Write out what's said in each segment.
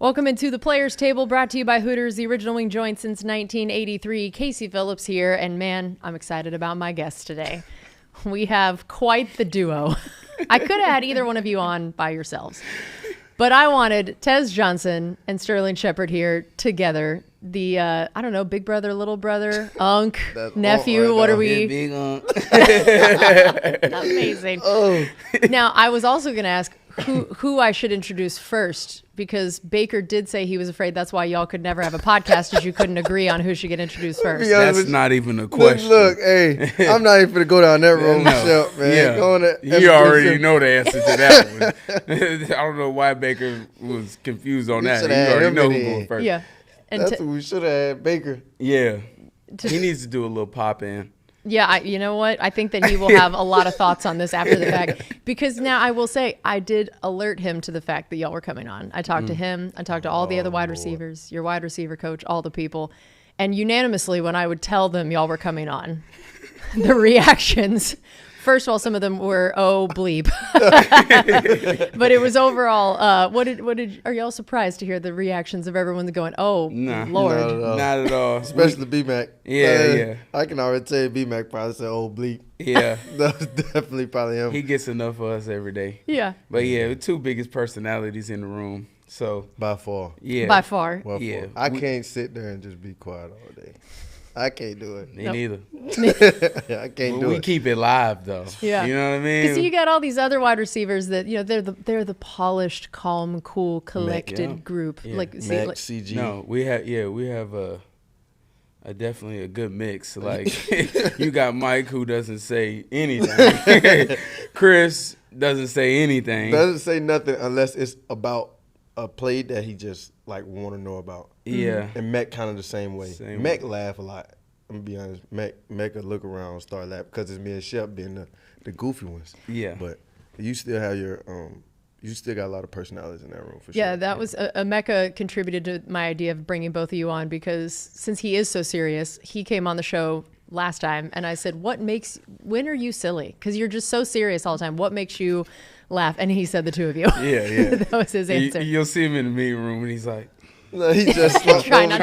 Welcome into the Players Table, brought to you by Hooters, the original wing joint since 1983. Casey Phillips here, and man, I'm excited about my guest today. We have quite the duo. I could have had either one of you on by yourselves, but I wanted Tez Johnson and Sterling Shepard here together. The, I don't know, big brother, little brother, unk, nephew, right, what are we? Big unk. Amazing. Oh. Now, I was also going to ask who I should introduce first, because Baker did say he was afraid that's why y'all could never have a podcast, as you couldn't agree on who should get introduced first. That's not even a question. Look, hey, I'm not even going to go down that road myself, man. Yeah. You already know the answer to that one. I don't know why Baker was confused on that. You already know who's going first. Yeah. And that's what we should have had, Baker. Yeah. He needs to do a little pop-in. Yeah, you know what? I think that he will have a lot of thoughts on this after the fact. Because now I will say, I did alert him to the fact that y'all were coming on. I talked to him. I talked to all the other wide receivers, your wide receiver coach, all the people. And unanimously, when I would tell them y'all were coming on, the reactions, first of all, some of them were, oh, bleep. But it was overall, are y'all surprised to hear the reactions of everyone going, oh, Lord? Not at all. Especially B-Mac. Yeah. I can already tell B-Mac probably said, oh, bleep. Yeah. That was definitely probably him. He gets enough of us every day. Yeah. But yeah, the two biggest personalities in the room. So by far. Yeah. By far. Yeah. I can't sit there and just be quiet all day. I can't do it. Me neither. I can't do it. We keep it live though. Yeah. You know what I mean? Because you got all these other wide receivers that, you know, they're the polished, calm, cool, collected group. Yeah. Mac, CG. No, we have a definitely a good mix. Like you got Mike, who doesn't say anything. Chris doesn't say anything. Doesn't say nothing unless it's about a play that he just like want to know about. Yeah. And Mac kind of the same way. Mac laugh a lot. I'm gonna be honest. Mac could look around and start laughing because it's me and Shep being the goofy ones. Yeah. But you still have your you still got a lot of personalities in that room for sure. Yeah, that was Emeka contributed to my idea of bringing both of you on, because since he is so serious, he came on the show last time and I said, when are you silly? Because you're just so serious all the time. What makes you laugh? And he said the two of you. Yeah. That was his answer. You'll see him in the meeting room and he's like, no, he just trying to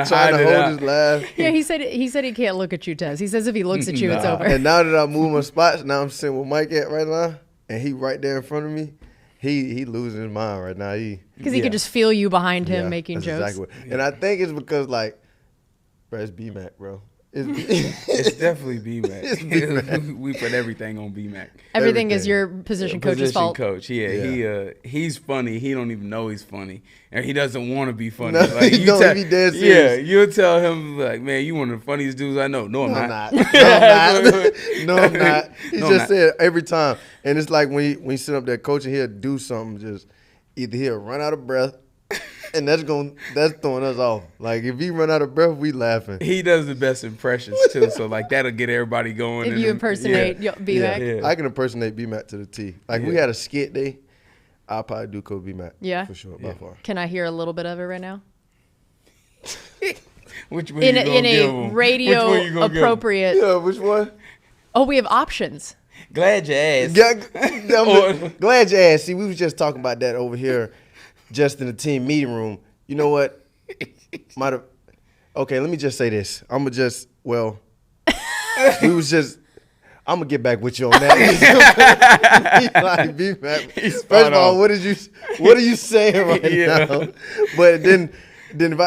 hide his laugh. Yeah, he said he can't look at you, Tez. He says if he looks at you, it's over. And now that I move my spots, now I'm sitting where Mike at right now, and he right there in front of me. He losing his mind right now. Because he could just feel you behind him making jokes. Exactly. And I think it's because bro, it's B-Mac, bro. It's definitely B-Mac. We put everything on B-Mac. Everything is your position coach's fault. Coach, he's funny. He don't even know he's funny, and he doesn't want to be funny. No, like he don't be dead serious. Yeah, you'll tell him like, man, you one of the funniest dudes I know. No, I'm not. No, I'm not. He just said every time, and it's like when he sit up there coaching, he'll do something, just either he'll run out of breath. And that's throwing us off. Like if he run out of breath, we laughing. He does the best impressions too, so like that'll get everybody going. If you impersonate B-Mac, I can impersonate B-Mac to the T. Like we had a skit day, I'll probably do Coach B-Mac. Yeah, for sure, by far. Can I hear a little bit of it right now? Which one? In a radio appropriate. Yeah, which one? Oh, we have options. Glad you asked. Glad you asked. See, we was just talking about that over here. Just in the team meeting room. You know what? Okay, let me just say this. I'm going to get back with you on that. First of all, what are you saying right now? But then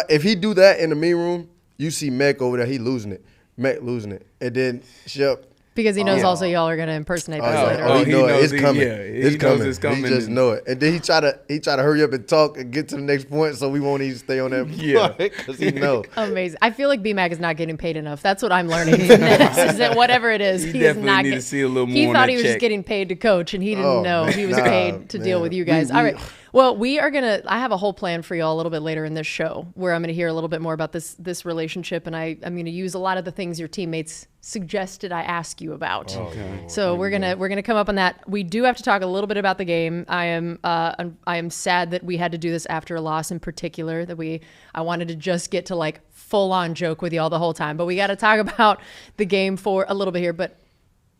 if he do that in the meeting room, you see Mac over there, he losing it. Mac losing it. And then Shep. Because he knows also y'all are going to impersonate us later. Oh, he knows it's coming. It's coming. He just know it. And then he try to hurry up and talk and get to the next point so we won't even stay on that point because he know. Amazing. I feel like B-Mac is not getting paid enough. That's what I'm learning from this, is that whatever it is, he is not getting. See a little more. He thought he was just getting paid to coach, and he didn't know he was paid to deal with you guys. All right. Well, I have a whole plan for y'all a little bit later in this show where I'm going to hear a little bit more about this relationship, and I'm going to use a lot of the things your teammates suggested I ask you about. Okay. So we're gonna come up on that. We do have to talk a little bit about the game. I am sad that we had to do this after a loss, in particular, that I wanted to just get to like full on joke with y'all the whole time, but we got to talk about the game for a little bit here. But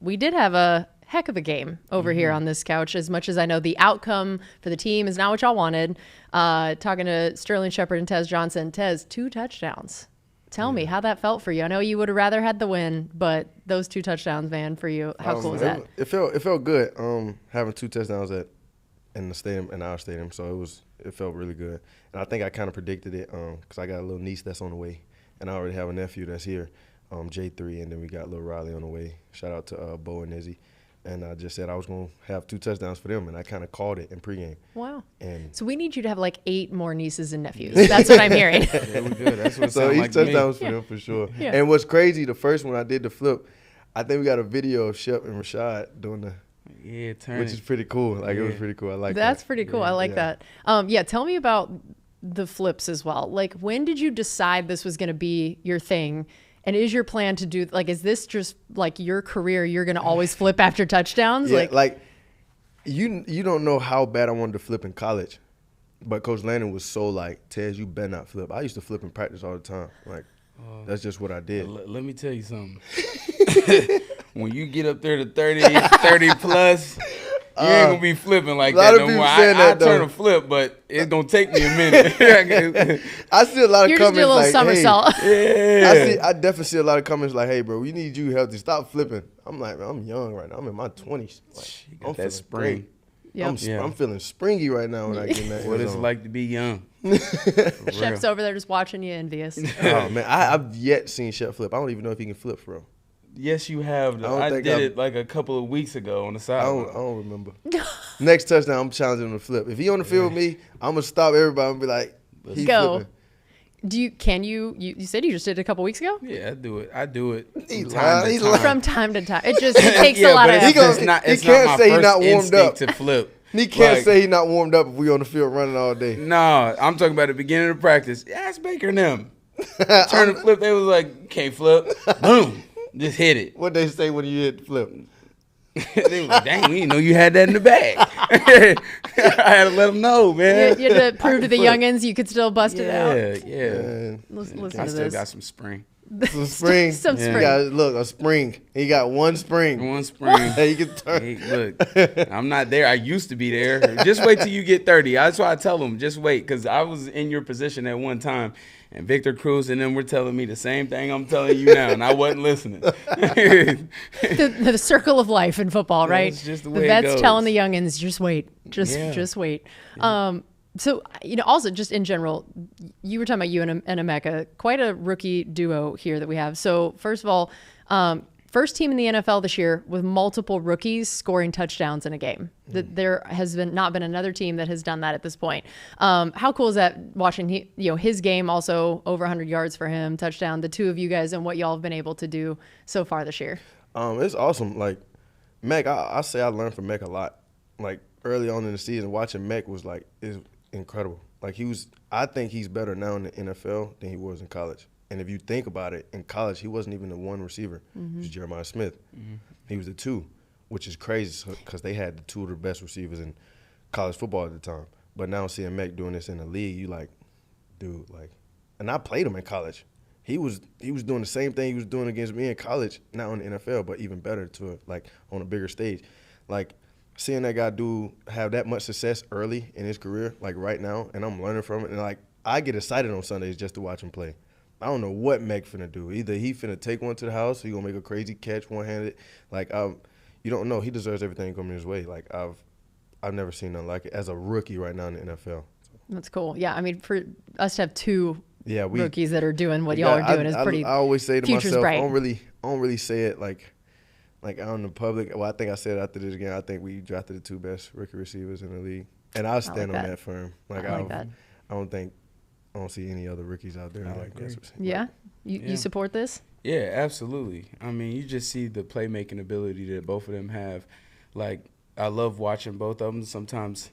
we did have a heck of a game over here on this couch. As much as I know the outcome for the team is not what y'all wanted. Talking to Sterling Shepard and Tez Johnson. Tez, 2 touchdowns. Tell me how that felt for you. I know you would have rather had the win, but those 2 touchdowns, man, for you, how cool is that? It felt good having 2 touchdowns in the stadium, in our stadium. So it felt really good, and I think I kind of predicted it because I got a little niece that's on the way, and I already have a nephew that's here, J3, and then we got little Riley on the way. Shout out to Bo and Izzy. And I just said I was going to have 2 touchdowns for them, and I kind of called it in pregame. Wow. And so we need you to have like 8 more nieces and nephews. That's what I'm hearing. Yeah, we good. That's what it so sounds each like to me. touchdown was for them for sure. Yeah. And what's crazy, the first one I did the flip, I think we got a video of Shep and Rashad doing which is pretty cool. Like, it was pretty cool. I like that. That's pretty cool. I like that. Tell me about the flips as well. Like, when did you decide this was going to be your thing? And is your plan to do, like, is this just like your career? You're going to always flip after touchdowns? Yeah, like you don't know how bad I wanted to flip in college. But Coach Landon was so like, Tez, you better not flip. I used to flip in practice all the time. Like, that's just what I did. Let me tell you something. When you get up there to 30 plus, you ain't going to be flipping like that no more. I turn a flip, but it's going to take me a minute. I see a lot of comments like, You're just doing a little somersault. Hey, I definitely see a lot of comments like, hey, bro, we need you healthy. Stop flipping. I'm like, man, I'm young right now. I'm in my 20s. Like, I'm that spring. Yep. I'm feeling springy right now when I get in that. What it's like to be young. Shep's over there just watching you envious. Oh, man, I've yet seen Shep flip. I don't even know if he can flip for real. Yes, you have. Though. I did it like a couple of weeks ago on the side. I don't remember. Next touchdown, I'm challenging him to flip. If he on the field with me, I'm going to stop everybody and be like, he's go. flipping. You said you just did it a couple weeks ago? Yeah, I do it. From time to time. It takes a lot of effort. He can't say he's not warmed up to flip. He can't say he's not warmed up if we on the field running all day. No, I'm talking about the beginning of practice. Yeah, ask Baker and them. Turn and flip. They was like, can't flip. Boom. Just hit it. What'd they say when you hit the flip? They was like, dang, we didn't know you had that in the bag. I had to let them know, man. You had to prove to the youngins you could still bust it out. Yeah. Listen to I still this. got some spring. Some spring. Some spring. Look, a spring. He got one spring. One spring. Hey, you can turn. Hey, look, I'm not there. I used to be there. Just wait till you get 30. That's why I tell them, just wait, because I was in your position at one time, and Victor Cruz and them were telling me the same thing I'm telling you now, and I wasn't listening. the circle of life in football, right? That's just the The way it vets goes. telling the youngins, just wait. Just wait. Yeah. So, also just in general, you were talking about you and Emeka, quite a rookie duo here that we have. So first of all, first team in the NFL this year with multiple rookies scoring touchdowns in a game. There has not been another team that has done that at this point. How cool is that watching his game, also over 100 yards for him, touchdown, the two of you guys, and what y'all have been able to do so far this year? It's awesome. Like, Mac, I say I learned from Mac a lot. Like, early on in the season, watching Mac was like, is incredible. Like, I think he's better now in the NFL than he was in college. And if you think about it, in college, he wasn't even the one receiver. It was Jeremiah Smith. He was the 2, which is crazy because they had the 2 of the best receivers in college football at the time. But now seeing Mac doing this in the league, you like, dude, like, and I played him in college. He was doing the same thing he was doing against me in college, not in the NFL, but even better on a bigger stage. Like, seeing that guy have that much success early in his career, like right now, and I'm learning from it, and like I get excited on Sundays just to watch him play. I don't know what Mac finna do. Either he finna take one to the house, or he gonna make a crazy catch one-handed. Like, you don't know. He deserves everything coming his way. Like, I've never seen nothing like it as a rookie right now in the NFL. That's cool. Yeah, I mean, for us to have 2 rookies that are doing what y'all are doing is pretty. I always say to myself, bright. I don't really say it like out in the public. Well, I think I said after this again, I think we drafted the 2 best rookie receivers in the league, and I'll stand on that firm. Like, I like that. I don't see any other rookies out there. Yeah? You support this? Yeah, absolutely. I mean, you just see the playmaking ability that both of them have. Like, I love watching both of them. Sometimes,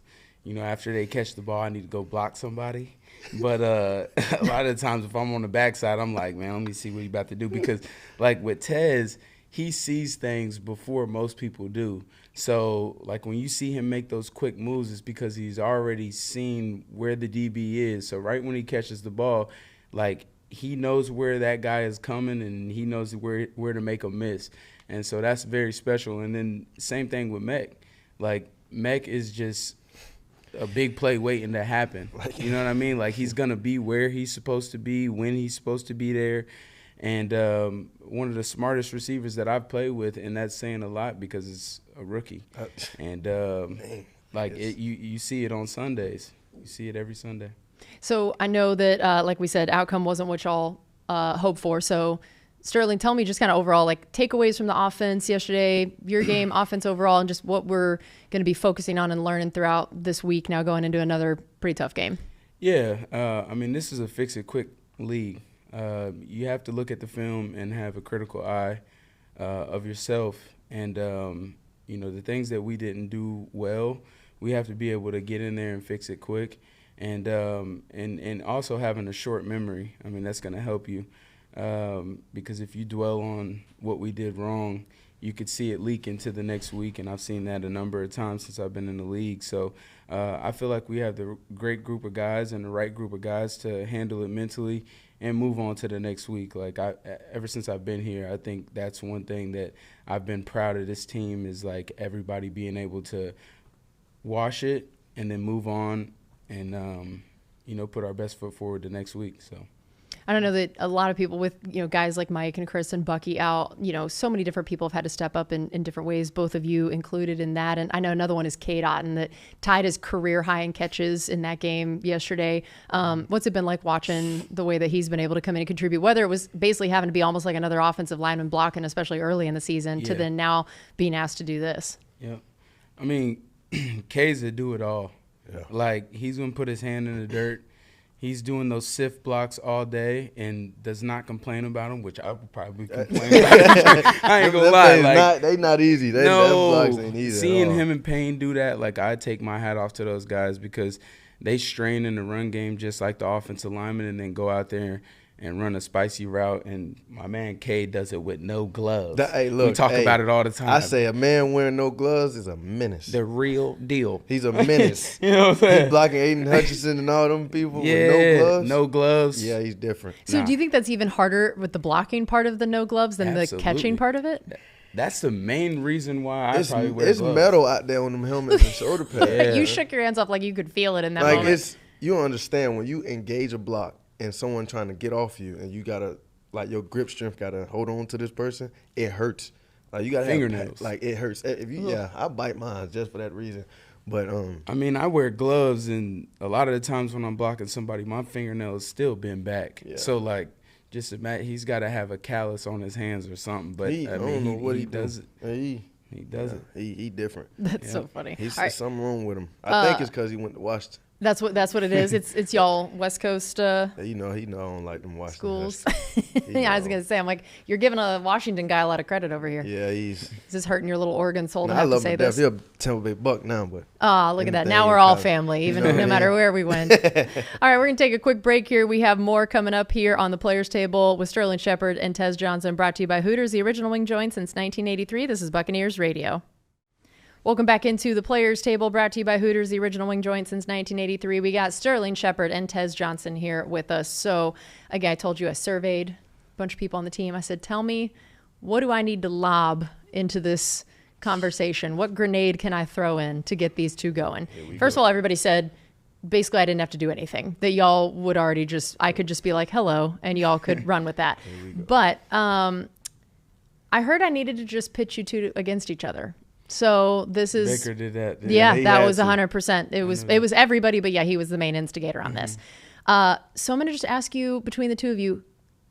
after they catch the ball, I need to go block somebody. But a lot of the times if I'm on the backside, I'm like, man, let me see what he's about to do. Because, like, with Tez, he sees things before most people do. So, like, when you see him make those quick moves, it's because he's already seen where the DB is. So right when he catches the ball, like, he knows where that guy is coming, and he knows where to make a miss. And so that's very special. And then same thing with Mech. Like, Mech is just a big play waiting to happen. You know what I mean? Like, he's going to be where he's supposed to be, when he's supposed to be there. And one of the smartest receivers that I've played with, and that's saying a lot because it's a rookie. And, you see it on Sundays. You see it every Sunday. So I know that, like we said, outcome wasn't what y'all hoped for. So, Sterling, tell me just kind of overall, like, takeaways from the offense yesterday, your game, offense overall, and just what we're going to be focusing on and learning throughout this week now going into another pretty tough game. Yeah, this is a fix-it-quick league. You have to look at the film and have a critical eye of yourself. And, the things that we didn't do well, we have to be able to get in there and fix it quick. And also having a short memory, that's going to help you. Because if you dwell on what we did wrong, you could see it leak into the next week, and I've seen that a number of times since I've been in the league. So I feel like we have the great group of guys and the right group of guys to handle it mentally and move on to the next week. Like, ever since I've been here, I think that's one thing that I've been proud of this team is, like, everybody being able to wash it and then move on and, put our best foot forward the next week. So I don't know that a lot of people with, guys like Mike and Chris and Bucky out, so many different people have had to step up in different ways, both of you included in that. And I know another one is Cade Otton that tied his career high in catches in that game yesterday. What's it been like watching the way that he's been able to come in and contribute, whether it was basically having to be almost like another offensive lineman blocking, especially early in the season, to then now being asked to do this? Yeah. Cade's a do-it-all. Yeah. Like, he's going to put his hand in the dirt. He's doing those sift blocks all day and does not complain about them, which I would probably complain about. I ain't gonna lie. They not easy. Them blocks ain't easy. Seeing him and Payne do that, like, I take my hat off to those guys because they strain in the run game just like the offensive lineman and then go out there and run a spicy route. And my man Cade does it with no gloves. We talk about it all the time. I say a man wearing no gloves is a menace. The real deal. He's a menace. You know what I'm saying? He's blocking Aiden Hutchinson and all them people with no gloves. No gloves. Yeah, he's different. So do you think that's even harder with the blocking part of the no gloves than the catching part of it? That's the main reason why I probably wear gloves. It's metal out there on them helmets and shoulder pads. Yeah. You shook your hands off like you could feel it in that moment. You don't understand when you engage a block and someone trying to get off you and you gotta, like, your grip strength gotta hold on to this person, it hurts. Like, you gotta fingernails. It hurts. I bite mine just for that reason. But I wear gloves, and a lot of the times when I'm blocking somebody, my fingernails still bend back. Yeah. So, like, just imagine he's got to have a callus on his hands or something. But I don't know what he does. He does it. He different. That's so funny. There's something wrong with him. I think it's because he went to Washington. That's what it is. It's y'all West Coast. He know I don't like them Washington schools. Yeah, I was gonna say, I'm like, you're giving a Washington guy a lot of credit over here. Yeah, Is this hurting your little Oregon soul to have to say this? He's a Tampa Bay Buck now, but look at that. Now we're all family, even no matter where we went. All right, we're gonna take a quick break here. We have more coming up here on the Players Table with Sterling Shepard and Tez Johnson, brought to you by Hooters, the original wing joint since 1983. This is Buccaneers Radio. Welcome back into the Players Table, brought to you by Hooters, the original wing joint since 1983. We got Sterling Shepard and Tez Johnson here with us. So, again, I told you I surveyed a bunch of people on the team. I said, tell me, what do I need to lob into this conversation? What grenade can I throw in to get these two going? First of all, everybody said, basically, I didn't have to do anything. That y'all would already I could just be like, hello, and y'all could run with that. But I heard I needed to just pitch you two against each other. So this is Baker did that. Yeah, that was 100%. It was everybody, but yeah, he was the main instigator on this. So I'm going to just ask you, between the two of you,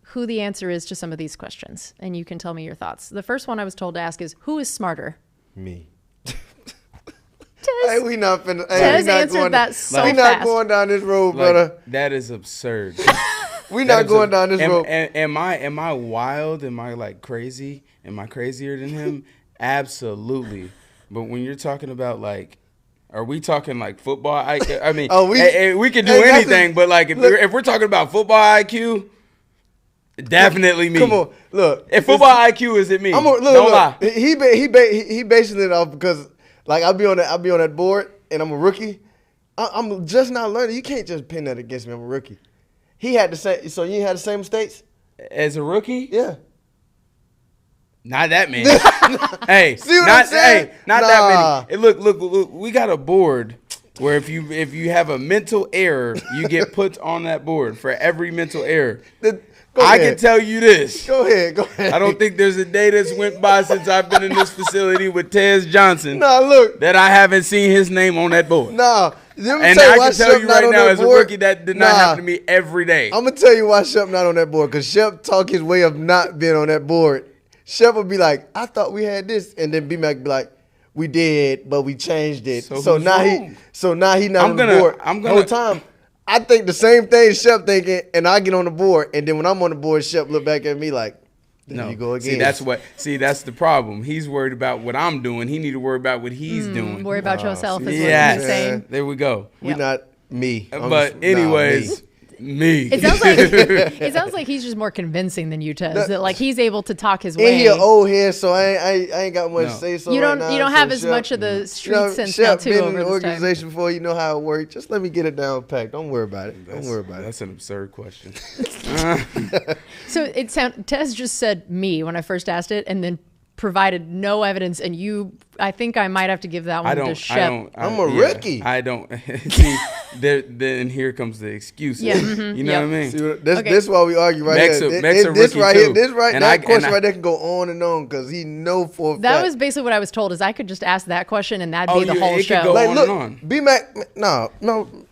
who the answer is to some of these questions, and you can tell me your thoughts. The first one I was told to ask is, who is smarter? Me. Tez, we not finna. Tez answered that so fast. We not going down this road, brother. That is absurd. We not going down this road. Am I wild? Am I, like, crazy? Am I crazier than him? Absolutely. But when you're talking about, like, are we talking like football IQ? I mean, we can do anything, but like if we're talking about football IQ, definitely me. Come on, look. If football IQ is it me? Don't lie. He basing it off because like I'll be on that board and I'm a rookie. I'm just not learning. You can't just pin that against me. I'm a rookie. He had the same. So you had the same mistakes as a rookie. Yeah. Not that many. Hey, See what I'm saying? Not that many. Hey, look. We got a board where if you have a mental error, you get put on that board for every mental error. I can tell you this. Go ahead. I don't think there's a day that's went by since I've been in this facility with Tez Johnson look, that I haven't seen his name on that board. And I can tell you right now, as a rookie, that did not happen to me every day. I'm gonna tell you why Shep not on that board, because Shep talk his way of not being on that board. Shep would be like, I thought we had this, and then B-Mac be like, we did, but we changed it. So now he not on the board. The whole time. I think the same thing Shep thinking, and I get on the board, and then when I'm on the board, Shep look back at me like, there you go again. That's the problem. He's worried about what I'm doing. He need to worry about what he's doing. Worry about yourself is what he's saying. There we go. We not me. Anyways. Me. It sounds like he's just more convincing than you, Tez. That like he's able to talk his way. And he an old head, so I ain't got much to say. So you don't have as Shep, much of the street sense now too. Been over in the this organization time. before, you know how it works. Just let me get it down packed. Don't worry about it. That's an absurd question. So Tez just said me when I first asked it, and then provided no evidence, and I think I might have to give that one to Shep. I'm a rookie. I don't see. Then here comes the excuses. Yeah, you know what I mean. See, this is why we argue right here. This right here, that question right there can go on and on because he know for a fact. That was basically what I was told. Is I could just ask that question and that'd be the whole show. Go on and on. B-Mac, no.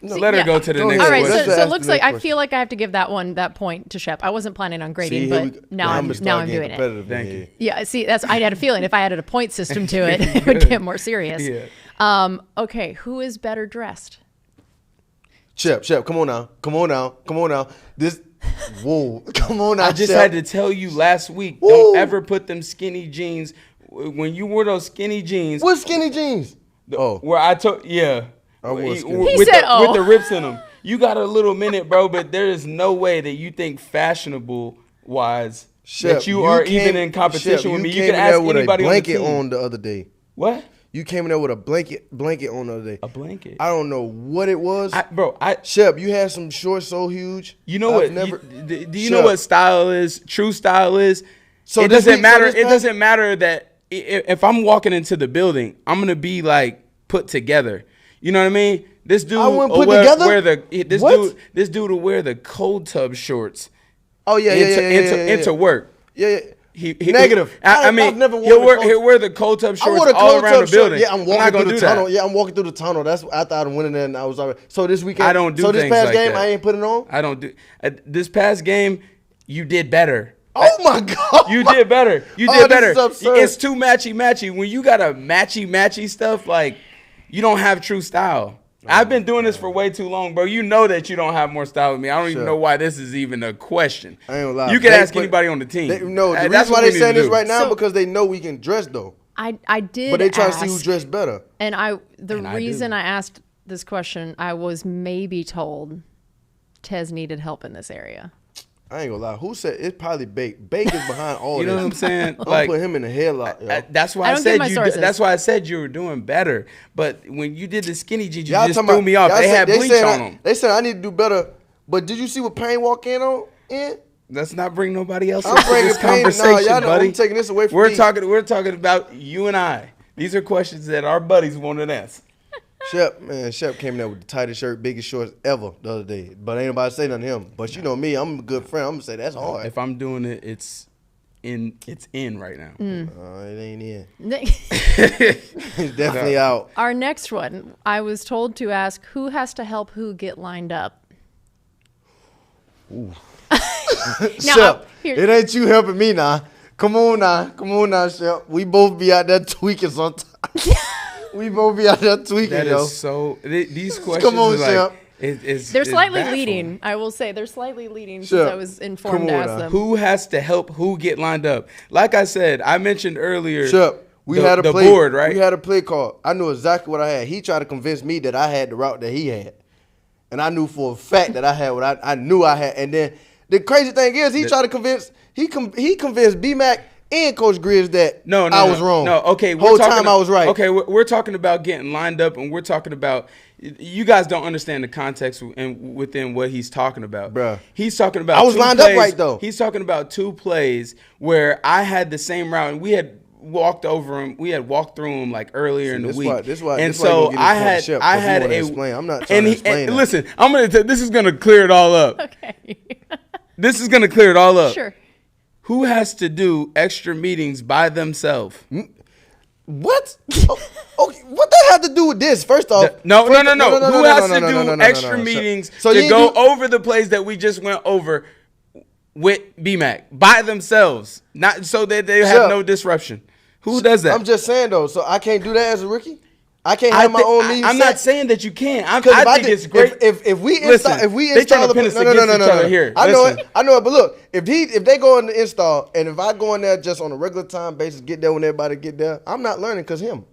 Let her go to the next. All right, question. so it looks like I feel like I have to give that point to Shep. I wasn't planning on grading, but now I'm doing it. Thank you. Yeah, see, I had a feeling if I added a point system to it, it would get more serious. Yeah. Okay, who is better dressed? Shep, come on now. Come on now. Come on now. Come on now, I just had to tell you last week, don't ever put them skinny jeans. When you wore those skinny jeans. What skinny jeans? Where I told, yeah. He said, with the rips in them. You got a little minute, bro, but there is no way that you think fashionable-wise that you are even in competition with me. You can ask anybody on the team. You came in there with a blanket on the other day. What? You came in there with a blanket on the other day. A blanket? I don't know what it was. Shep, you had some shorts so huge. You know what? Do you know what style is? True style is? So it doesn't matter. It doesn't matter that if I'm walking into the building, I'm going to be like put together. You know what I mean? This dude this dude will wear the cold tub shorts. Oh yeah, into work. Yeah. He negative. I mean, he'll wear the cold tub shorts all around the building. Yeah, I'm walking through the tunnel. Yeah, I'm walking through the tunnel. That's after I went in there and I was already. So this weekend, I don't do. So this past game, that. I ain't putting on. I don't do. This past game, you did better. Oh my God! You did better. You did better. Absurd. It's too matchy. When you got a matchy stuff, like you don't have true style. I've been doing this for way too long, bro. You know that you don't have more style than me. I don't even know why this is even a question. I ain't gonna lie. You can ask anybody on the team. The reason why they saying this right now because they know we can dress though. I did, but they trying to see who dressed better. And the reason I asked this question, I was maybe told Tez needed help in this area. I ain't gonna lie. Who said it's probably Bake? Bake is behind all this. You know what I'm saying? I'm put him in the headlock. That's why I said you were doing better. But when you did the skinny jeans, you just threw me off. They had bleach on them. They said I need to do better. But did you see what Payne walked in? Let's not bring nobody else into this conversation, buddy. I'm taking this away from me. We're talking about you and I. These are questions that our buddies wanted to ask. Shep came in there with the tightest shirt, biggest shorts ever the other day. But ain't nobody say nothing to him. But you know me, I'm a good friend. I'm gonna say that's hard. If I'm doing it, it's in right now. It ain't in. It's definitely out. Our next one, I was told to ask who has to help who get lined up. Ooh. Shep, it ain't you helping me now. Come on now, Shep. We both be out there tweaking sometimes. We both be out there tweaking, that yo. Is so these questions come on, are like they're slightly leading. I will say they're slightly leading since I was informed to ask them. Who has to help who get lined up? Like I said, I mentioned earlier. Shep, we had a play board, right? We had a play call. I knew exactly what I had. He tried to convince me that I had the route that he had, and I knew for a fact that I had what I knew I had. And then the crazy thing is, he tried to convince he convinced B-Mac and Coach Grizz that I was wrong. No, okay. Whole time I was right. Okay, we're talking about getting lined up, and we're talking about you guys don't understand the context and within what he's talking about. Bruh. He's talking about I was lined up right, though. He's talking about 2 plays where I had the same route and we had walked over him. We had walked through him like earlier in the week. I had a explain. I'm not trying to explain. And listen, I'm going to this is going to clear it all up. Okay. This is going to clear it all up. Sure. Who has to do extra meetings by themselves? What? Okay, what that have to do with this? First off, no. Who has to do extra meetings to go over the plays that we just went over with BMAC by themselves, not so that they have no disruption? Who does that? I'm just saying though, so I can't do that as a rookie. I can't have my own meetings. I'm not saying that you can't. I think it's great. If we install no. Here. I know it. But look, if they go in the install, and if I go in there just on a regular time basis, get there when everybody get there, I'm not learning because him.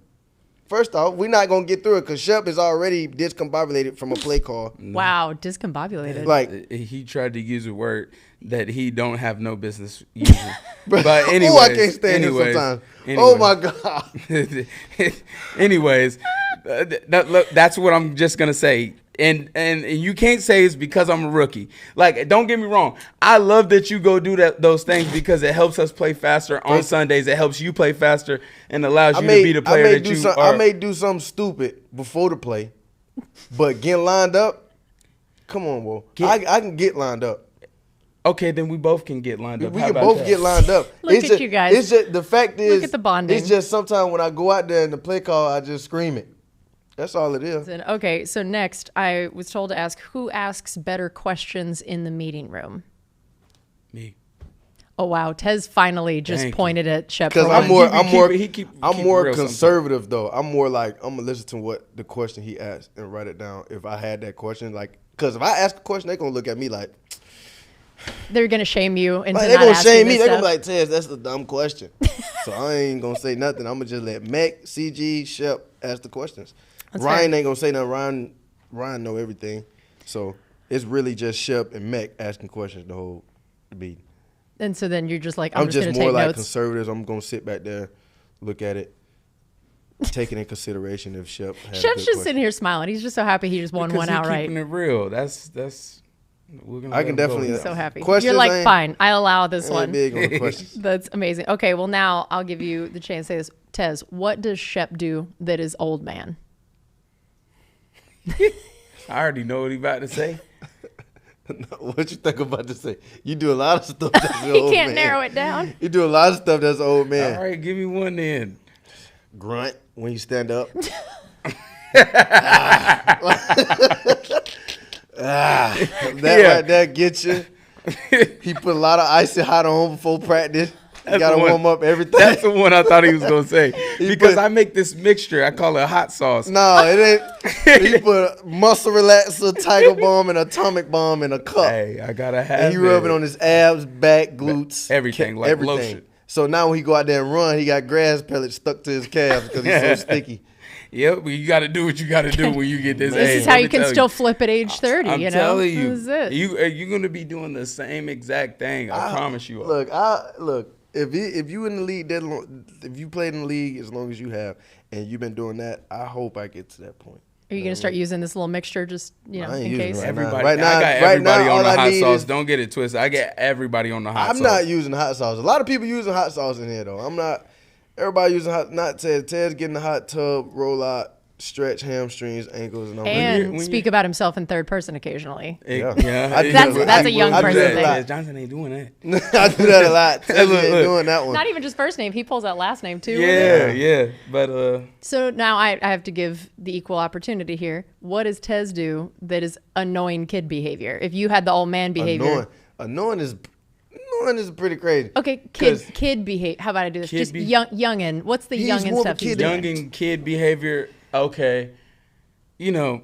First off, we're not gonna get through it because Shep is already discombobulated from a play call. Wow, discombobulated. Like he tried to use a word that he don't have no business using. But anyways, I can't stand it sometimes. Oh my God. Anyways, that's what I'm just gonna say. And you can't say it's because I'm a rookie. Like, don't get me wrong. I love that you go do those things because it helps us play faster on Sundays. It helps you play faster and allows you to be the player that you are. I may do something stupid before the play, but getting lined up, come on, bro. I can get lined up. Okay, then we both can get lined up. We can both get lined up. Look at you guys. It's just, the fact is, look at the bonding. It's just sometimes when I go out there in the play call, I just scream it. That's all it is. Okay, so next, I was told to ask, who asks better questions in the meeting room? Me. Oh wow, Tez finally just pointed at Shepard. Because I'm more conservative though. I'm more like I'm gonna listen to what the question he asked and write it down. If I had that question, like, because if I ask a question, they're gonna look at me like they're gonna shame you into like, not asking. They're gonna shame me. They're gonna be like, Tez, that's a dumb question. So I ain't gonna say nothing. I'm gonna just let Mac, CG, Shep ask the questions. That's Ryan fair. ain't gonna say nothing. Ryan know everything. So it's really just Shep and Mac asking questions the whole meeting. And so then you're just like, I'm just more take like notes. conservatives. I'm gonna sit back there, look at it, take it in consideration if Shep has Shep's just sitting here smiling. He's just so happy he just won one outright. Keeping it real. That's we're gonna I can definitely. He's so happy. Questions, you're like, fine, I allow this one. Big on the questions. That's amazing. Okay, well now I'll give you the chance to say this. Tez, what does Shep do that is old man? I already know what he's about to say. What you think about to say? You do a lot of stuff that's he old can't man. narrow it down. You do a lot of stuff that's old man. All right, give me one then. Grunt when you stand up. Right there gets you. He put a lot of icy hot on before practice. You got to warm up everything. That's the one I thought he was going to say. Because I make this mixture. I call it hot sauce. No, it ain't. He put muscle relaxer, tiger balm, and atomic bomb in a cup. Hey, I got to have and he rub it on his abs, back, glutes. Everything, like everything. lotion. So now when he go out there and run, he got grass pellets stuck to his calves because he's so sticky. Yep, you got to do what you got to do when you get this age. This is how you can still flip at age 30, I'm you know? telling you. This is it. You're going to be doing the same exact thing. I promise you. Look. If you in the league that long, if you played in the league as long as you have, and you've been doing that, I hope I get to that point. Are you going to start using this little mixture just, in case? Right everybody, right now, I got everybody on the hot sauce. Is, Don't get it twisted. I get everybody on the hot sauce. I'm not using hot sauce. A lot of people using hot sauce in here, though. I'm not. Everybody using hot. Not Ted. Ted's getting the hot tub, roll out, stretch hamstrings, ankles, and all and speak about himself in third person occasionally. Yeah. That's a young person thing. Johnson ain't doing that. I do that a lot. Ted ain't doing that one. Not even just first name. He pulls out last name too. Yeah. But so now I have to give the equal opportunity here. What does Tez do that is annoying kid behavior? If you had the old man behavior, annoying is pretty crazy. Okay, kid behavior. How about I do this? Just youngin. What's the youngin stuff? Youngin kid behavior. Okay, when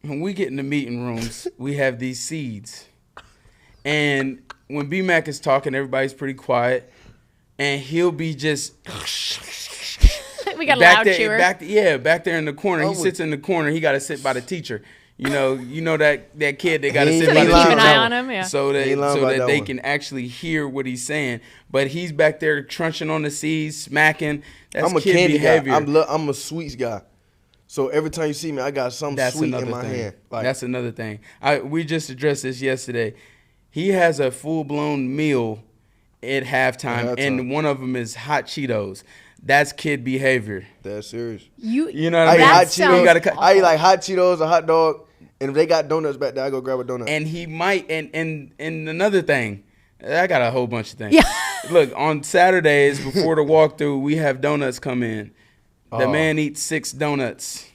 we get in the meeting rooms, we have these seeds. And when B-Mac is talking, everybody's pretty quiet. And he'll be just... we got a loud chewer. Back there in the corner. He sits in the corner. He got to sit by the teacher. You know that kid that got to sit by the teacher. Keep an eye on him, yeah. So that they can actually hear what he's saying. But he's back there trunching on the seeds, smacking. That's I'm a kid candy behavior. guy. I'm a sweets guy. So every time you see me, I got something sweet in my hand. Like, that's another thing. We just addressed this yesterday. He has a full-blown meal at halftime, and one of them is hot Cheetos. That's kid behavior. That's serious. You know what I mean? I eat like hot Cheetos, a hot dog, and if they got donuts back there, I go grab a donut. And he might, and another thing, I got a whole bunch of things. Yeah. Look, on Saturdays before the walkthrough, we have donuts come in. The man eats 6 donuts.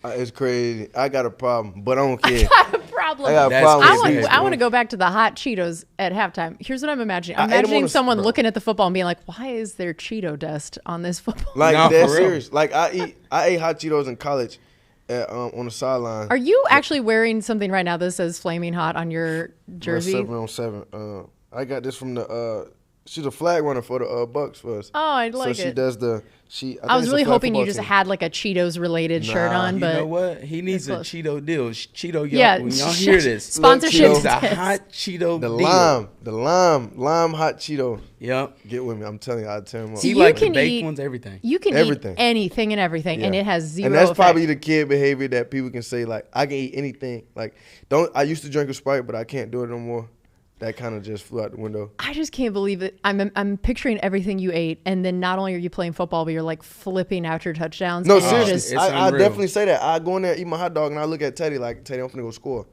It's crazy. I got a problem, but I don't care. I got a problem. I got a problem. I want to go back to the hot Cheetos at halftime. Here's what I'm imagining. I'm imagining someone looking at the football and being like, "Why is there Cheeto dust on this football?" Like, that's serious. Like, I ate hot Cheetos in college on the sideline. Are you actually wearing something right now that says "Flaming Hot" on your jersey? 7-on-7. I got this from the. She's a flag runner for the Bucs for us. Oh, I like it. So she does the. I was really hoping you just had like a Cheetos related shirt on, but you know what? He needs a Cheeto deal. Cheeto, yeah, when y'all hear this, sponsorship. The hot Cheeto deal. The lime hot Cheeto. Yep. Get with me. I'm telling you, I'll tell him. So he like the baked ones, everything. You can eat anything and everything, and it has zero. And that's effect. probably the kid behavior that people can say, like, I can eat anything. Like, I used to drink a Sprite, but I can't do it no more. That kind of just flew out the window. I just can't believe it. I'm picturing everything you ate, and then not only are you playing football, but you're like flipping after touchdowns. No, seriously. I definitely say that. I go in there, eat my hot dog, and I look at Teddy like, Teddy, I'm finna go score.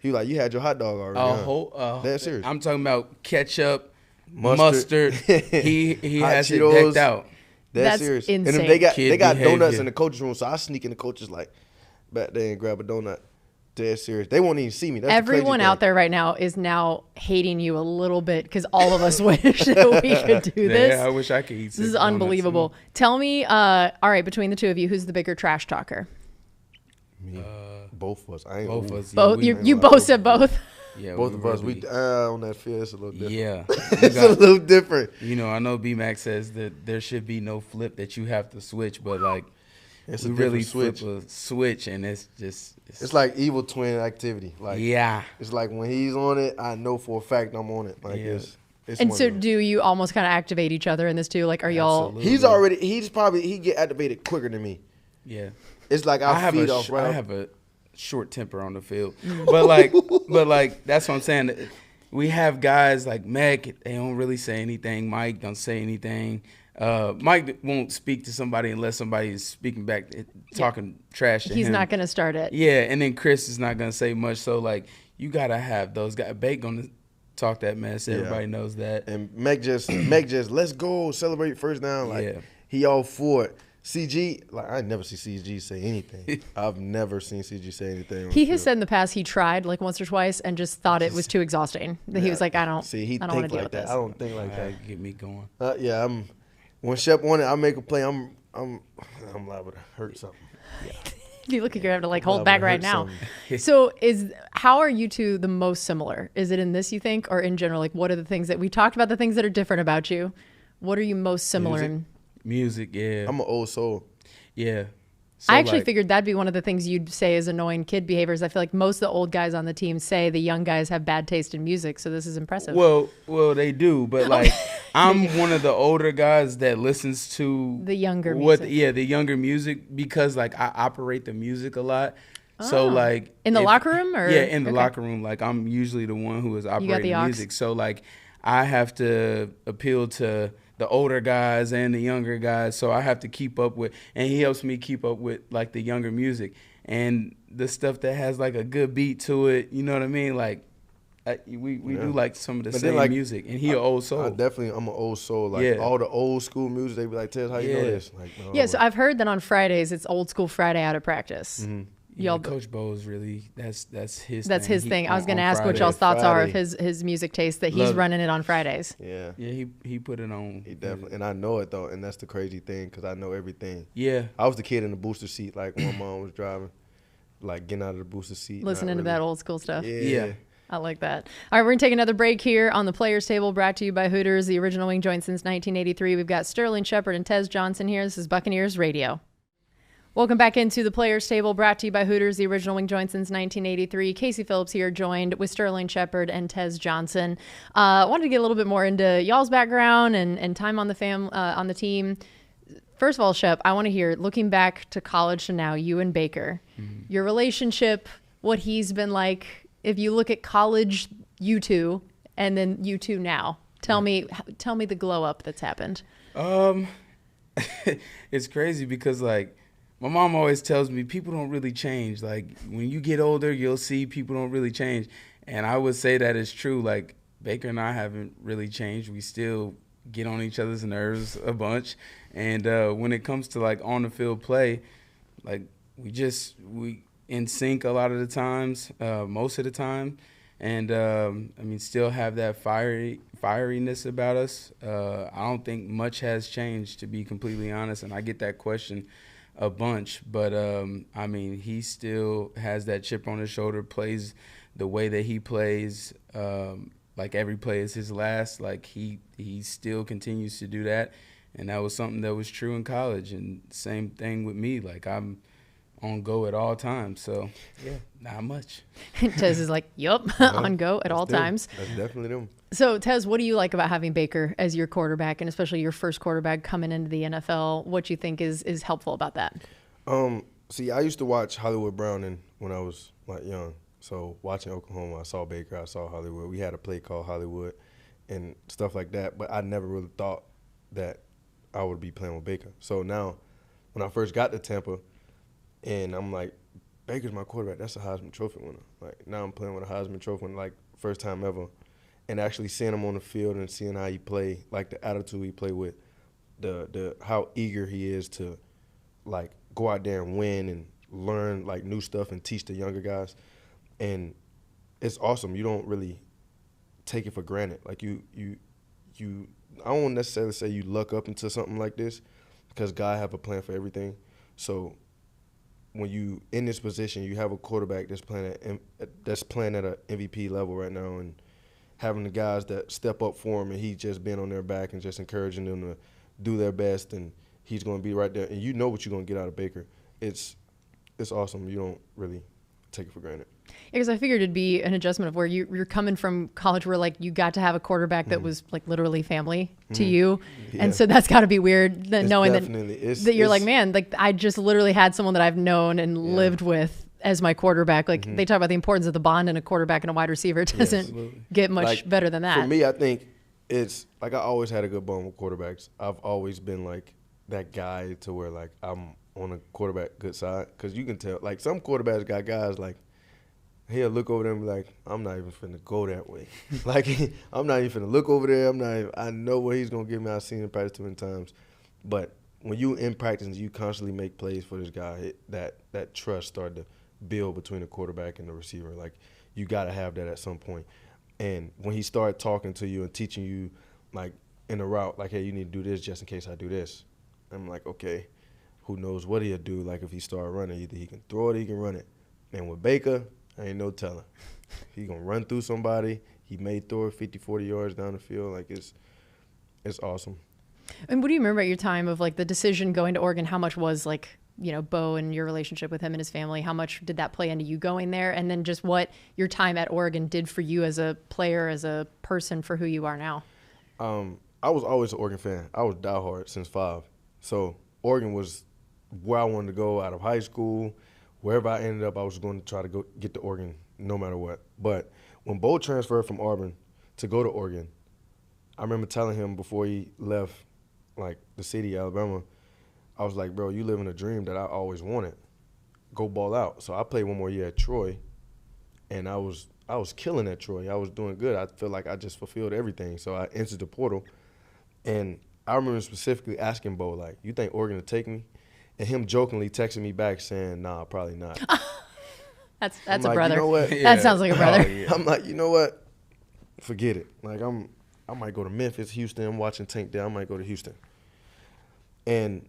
He like, you had your hot dog already. That's serious. I'm talking about ketchup, mustard. He has Cheetos, it decked out. That's serious. Insane. And then they got donuts in the coach's room, so I sneak in the coaches like back there and grab a donut. Dead serious. They won't even see me. That's everyone out there right now is now hating you a little bit because all of us wish that we could do this. Yeah, I wish I could eat. This is unbelievable. Tell me, all right, between the two of you, who's the bigger trash talker? Me. Both of us. Both of us. Both. You both said both. Yeah, both of us. We on that field. It's a little different. Yeah, it's a little different. You know, I know B-Mac says that there should be no flip that you have to switch, but like. It's we really flip a switch, and it's just it's like evil twin activity. Like it's like when he's on it, I know for a fact I'm on it. Like it's and so do you almost kind of activate each other in this too? Like, are y'all? He get activated quicker than me. Yeah, it's like I have a short temper on the field, but like that's what I'm saying. We have guys like Meg. They don't really say anything. Mike don't say anything. Mike won't speak to somebody unless somebody is speaking back, talking trash to him. He's not going to start it. Yeah, and then Chris is not going to say much. So, like, you got to have those guys. Bake going to talk that mess. Everybody knows that. And Meg just, let's go, celebrate first down. Like, he all for it. CG, like, I never see CG say anything. I've never seen CG say anything. He has said in the past he tried like once or twice and just thought it was too exhausting. He was like, I don't want to deal with this. I don't think like that. Get me going. When Shep won it, I make a play. I'm liable to hurt something. Yeah. You look like you're having to like hold back right now. So how are you two the most similar? Is it in this, you think, or in general? Like, what are the things that we talked about, the things that are different about you? What are you most similar in? Music, yeah. I'm an old soul. Yeah. So I actually figured that'd be one of the things you'd say is annoying kid behaviors. I feel like most of the old guys on the team say the young guys have bad taste in music, so this is impressive. Well, they do, but like I'm one of the older guys that listens to the younger music. The younger music because like I operate the music a lot. So like in the locker room or in the locker room, like I'm usually the one who is operating the music. So like I have to appeal to the older guys and the younger guys, so I have to keep up with, and he helps me keep up with like the younger music and the stuff that has like a good beat to it. You know what I mean? Like we do like some of the same music, and he an old soul. I'm an old soul. Like all the old school music, they be like, "Tez, how you know this?" Like, no, so I've heard that on Fridays it's old school Friday out of practice. Mm-hmm. Yeah, Coach Bo is really that's his thing. I was going to ask what y'all's thoughts are of his music taste that he's running it on Fridays. Yeah, he put it on. He definitely, and I know it though, and that's the crazy thing because I know everything. Yeah, I was the kid in the booster seat, like when my mom was driving, like getting out of the booster seat, listening to that old school stuff. Yeah. I like that. All right, we're going to take another break here on the Players Table, brought to you by Hooters, the original wing joint since 1983. We've got Sterling Shepard and Tez Johnson here. This is Buccaneers Radio. Welcome back into the Players Table, brought to you by Hooters, the original wing joint since 1983. Casey Phillips here, joined with Sterling Shepard and Tez Johnson. Wanted to get a little bit more into y'all's background and time on the team. First of all, Shep, I want to hear, looking back to college to now, you and Baker, your relationship, what he's been like. If you look at college, you two, and then you two now, tell me the glow up that's happened. It's crazy because like my mom always tells me people don't really change. Like when you get older, you'll see people don't really change, and I would say that is true. Like Baker and I haven't really changed. We still get on each other's nerves a bunch. And when it comes to like on the field play, like we in sync a lot of the times, most of the time. And I mean, still have that fieriness about us. I don't think much has changed, to be completely honest. And I get that question a bunch, but I mean, he still has that chip on his shoulder, plays the way that he plays. Like every play is his last. Like he still continues to do that, and that was something that was true in college. And same thing with me. Like I'm on go at all times. So yeah, not much. Tez is like, yup, on go at all times. That's definitely them. So Tez, what do you like about having Baker as your quarterback, and especially your first quarterback coming into the NFL? What you think is helpful about that? See, I used to watch Hollywood Browning when I was like young. So watching Oklahoma, I saw Baker, I saw Hollywood. We had a play called Hollywood and stuff like that, but I never really thought that I would be playing with Baker. So now when I first got to Tampa and I'm like, Baker's my quarterback, that's a Heisman Trophy winner. Like now I'm playing with a Heisman Trophy winner, like first time ever. And actually seeing him on the field and seeing how he play, like the attitude he play with, the how eager he is to like go out there and win and learn like new stuff and teach the younger guys. And it's awesome. You don't really take it for granted. Like you I won't necessarily say you luck up into something like this because God have a plan for everything. So when you in this position, you have a quarterback that's playing at an MVP level right now, and having the guys that step up for him, and he's just been on their back and just encouraging them to do their best, and he's going to be right there. And you know what you're going to get out of Baker. It's awesome. You don't really take it for granted. Because I figured it'd be an adjustment of where you're coming from college where like you got to have a quarterback that was like literally family to you. Yeah. And so that's got to be weird knowing that you're like, man, like I just literally had someone that I've known and lived with as my quarterback. Like they talk about the importance of the bond in a quarterback and a wide receiver. It doesn't get much better than that. For me, I think it's like I always had a good bond with quarterbacks. I've always been like that guy to where like I'm on a quarterback good side, because you can tell like some quarterbacks got guys like he'll look over there and be like, I'm not even finna go that way. Like, I'm not even finna look over there. I know what he's going to give me. I've seen him practice too many times. But when you in practice and you constantly make plays for this guy, that trust started to build between the quarterback and the receiver. Like, you got to have that at some point. And when he started talking to you and teaching you, like, in a route, like, hey, you need to do this just in case I do this. I'm like, okay, who knows what he'll do. Like, if he start running, either he can throw it or he can run it. And with Baker, ain't no telling. He going to run through somebody. He may throw it 50, 40 yards down the field. Like, it's awesome. And what do you remember about your time of, like, the decision going to Oregon? How much was, like, you know, Bo and your relationship with him and his family? How much did that play into you going there? And then just what your time at Oregon did for you as a player, as a person, for who you are now? I was always an Oregon fan. I was diehard since 5. So Oregon was where I wanted to go out of high school. Wherever I ended up, I was going to try to go get to Oregon no matter what. But when Bo transferred from Auburn to go to Oregon, I remember telling him before he left, like, the city, Alabama, I was like, bro, you living a dream that I always wanted. Go ball out. So I played one more year at Troy, and I was killing at Troy. I was doing good. I feel like I just fulfilled everything. So I entered the portal, and I remember specifically asking Bo, like, you think Oregon will take me? And him jokingly texting me back saying, nah, probably not. That's a like, brother. You know what? That sounds like a brother. I'm like, you know what? Forget it. Like, I might go to Memphis, Houston. I'm watching Tank there. I might go to Houston. And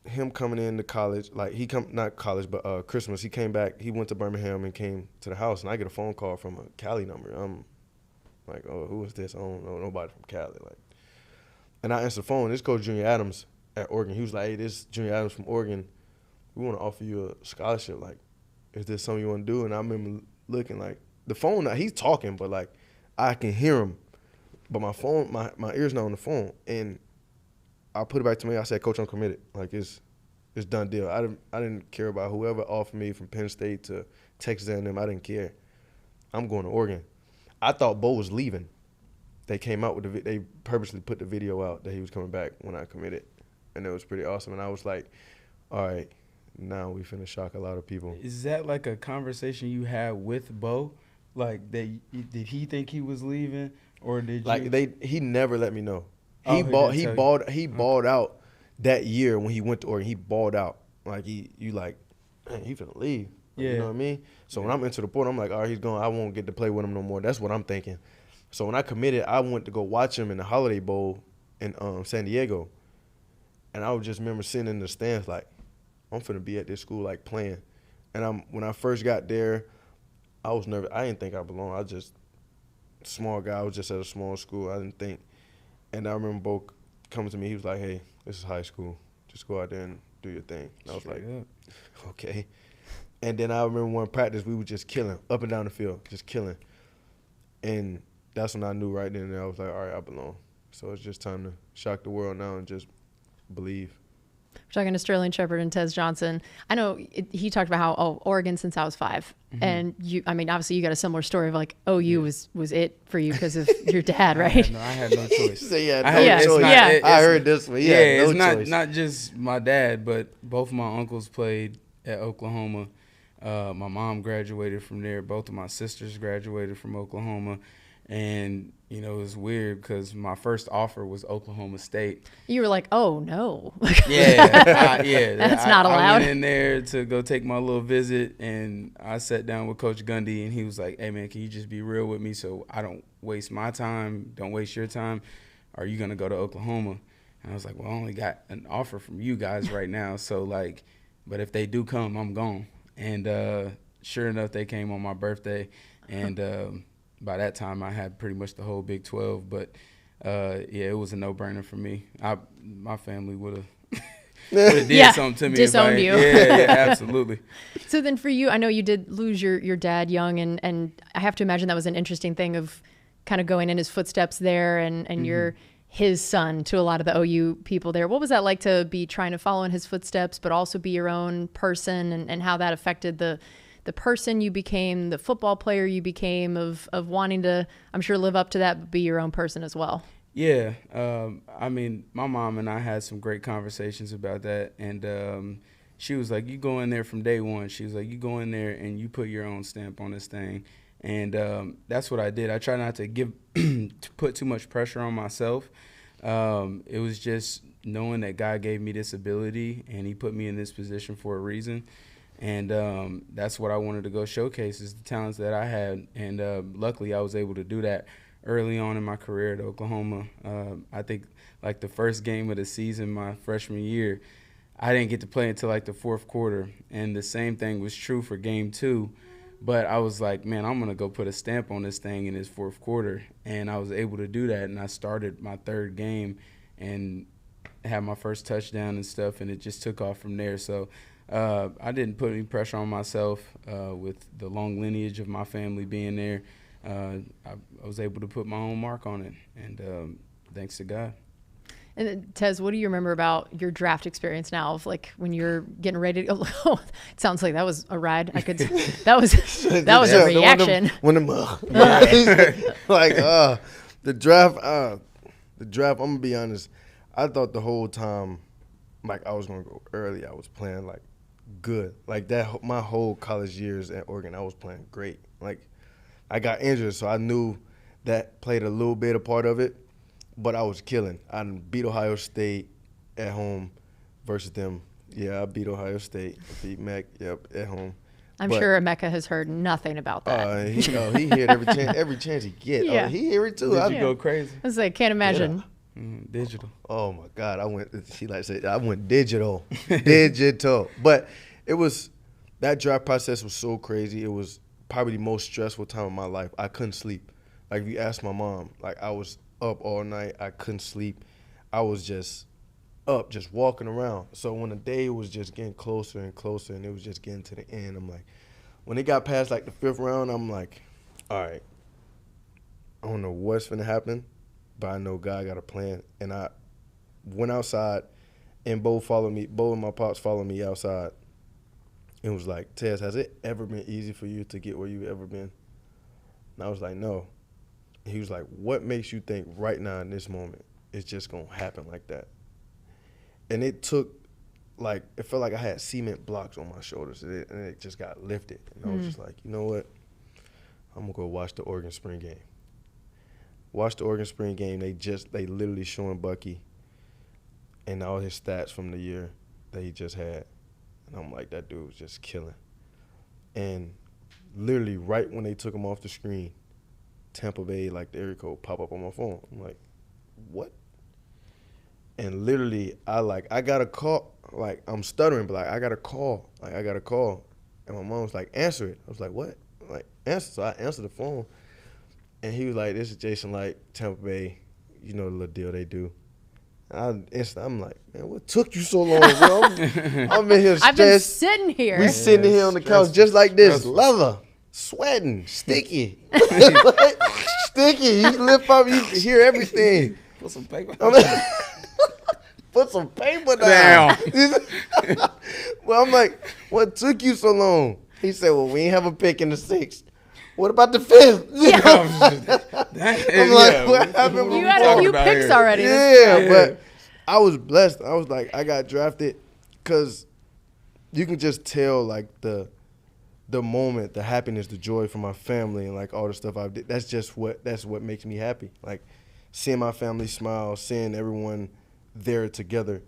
him coming into college, like not college, but Christmas, he came back. He went to Birmingham and came to the house, and I get a phone call from a Cali number. I'm like, oh, who is this? I don't know nobody from Cali. Like, and I answer the phone. This Coach Junior Adams at Oregon. He was like, hey, this Junior Adams from Oregon. We want to offer you a scholarship. Like, is this something you want to do? And I remember looking like the phone. Now he's talking, but like I can hear him, but my phone, my ear's not on the phone. And I put it back to me. I said, Coach, I'm committed. Like, it's done deal. I didn't care about whoever offered me from Penn State to Texas A&M. I didn't care. I'm going to Oregon. I thought Bo was leaving. They came out with they purposely put the video out that he was coming back when I committed, and it was pretty awesome. And I was like, all right, now we finna shock a lot of people. Is that like a conversation you had with Bo? Like, did he think he was leaving, or did you? He never let me know. Oh, He balled out that year when he went to Oregon. He balled out. Like, you like, man, he finna leave. Like, Yeah. You know what I mean? So when I'm into the port, I'm like, all right, he's going. I won't get to play with him no more. That's what I'm thinking. So when I committed, I went to go watch him in the Holiday Bowl in San Diego. And I just remember sitting in the stands like, I'm finna be at this school like playing. And when I first got there, I was nervous. I didn't think I belonged. I was just a small guy. I was just at a small school. I didn't think. And I remember Bo coming to me. He was like, hey, this is high school. Just go out there and do your thing. And I was like, okay. And then I remember one practice, we were just killing, up and down the field, just killing. And that's when I knew right then and there, I was like, all right, I belong. So it's just time to shock the world now and just believe. We're talking to Sterling Shepard and Tez Johnson. I know he talked about how, Oregon since I was 5. Mm-hmm. And obviously you got a similar story of like, OU was it for you because of your dad, right? I had no choice. So I heard this one. It's not just my dad, but both of my uncles played at Oklahoma. My mom graduated from there. Both of my sisters graduated from Oklahoma. And, it was weird because my first offer was Oklahoma State. You were like, oh, no. That's not allowed. I went in there to go take my little visit, and I sat down with Coach Gundy, and he was like, hey, man, can you just be real with me so I don't waste my time, don't waste your time? Are you going to go to Oklahoma? And I was like, well, I only got an offer from you guys right now. So, like, but if they do come, I'm gone. And sure enough, they came on my birthday, and by that time, I had pretty much the whole Big 12, but it was a no-brainer for me. My family would have did something to me. Disowned you. Yeah, absolutely. So then for you, I know you did lose your dad young, and I have to imagine that was an interesting thing of kind of going in his footsteps there, and you're his son to a lot of the OU people there. What was that like to be trying to follow in his footsteps, but also be your own person, and how that affected the person you became, the football player you became, of wanting to, I'm sure, live up to that, but be your own person as well? Yeah. My mom and I had some great conversations about that. And she was like, you go in there from day one. She was like, you go in there and you put your own stamp on this thing. And that's what I did. I try not to to put too much pressure on myself. It was just knowing that God gave me this ability and he put me in this position for a reason. And that's what I wanted to go showcase, is the talents that I had. And luckily I was able to do that early on in my career at Oklahoma. I think like the first game of the season, my freshman year, I didn't get to play until like the fourth quarter. And the same thing was true for game 2. But I was like, man, I'm going to go put a stamp on this thing in this fourth quarter. And I was able to do that. And I started my third game and had my first touchdown and stuff. And it just took off from there. So I didn't put any pressure on myself with the long lineage of my family being there. I was able to put my own mark on it, and thanks to God. And then, Tez, what do you remember about your draft experience now, of like when you're getting ready to go? Oh, it sounds like that was a ride. That was a reaction. The draft, I'm gonna be honest, I thought the whole time like I was gonna go early. I was playing like good. Like that, my whole college years at Oregon, I was playing great. Like I got injured, so I knew that played a little bit a part of it, but I was killing. I beat Ohio State at home versus them. Yeah, I beat Ohio State. I beat Mac, at home. I'm sure Emeka has heard nothing about that. He heard every chance he get. Yeah. He hear it too. Did you go crazy? I was like, can't imagine. Yeah. Digital. Oh my God, I went digital, digital. But it was, that draft process was so crazy. It was probably the most stressful time of my life. I couldn't sleep. Like if you ask my mom, like I was up all night. I couldn't sleep. I was just up, just walking around. So when the day was just getting closer and closer, and it was just getting to the end, I'm like, when it got past like the 5th round, I'm like, all right, I don't know what's gonna happen, but I know God got a plan. And went outside, and Bo and my pops followed me outside, and was like, Tez, has it ever been easy for you to get where you've ever been? And I was like, no. And he was like, what makes you think right now in this moment it's just going to happen like that? And it took, like, it felt like I had cement blocks on my shoulders, and it just got lifted. And I was just like, you know what? I'm going to go watch the Oregon Spring game. Watch the Oregon Spring game. They literally showing Bucky and all his stats from the year that he just had. And I'm like, that dude was just killing. And literally right when they took him off the screen, Tampa Bay, like the area code pop up on my phone. I'm like, what? And literally I got a call. Like, I'm stuttering, but like, I got a call. And my mom was like, answer it. I was like, what? I'm like, answer. So I answered the phone. And he was like, this is Jason Light, Tampa Bay. You know the little deal they do. I'm like, man, what took you so long, bro? I'm in here stressed. I've been sitting here. We sitting here on the couch just like this, leather, sweating, sticky. Sticky. You lift up, you can hear everything. Put some paper. Put some paper down. Well, I'm like, what took you so long? He said, well, we ain't have a pick in the 6th. What about the 5th? I'm like, what happened? You had a few picks already. Yeah, but I was blessed. I was like, I got drafted because you can just tell, like, the moment, the happiness, the joy for my family and, like, all the stuff I did. That's what makes me happy. Like, seeing my family smile, seeing everyone there together,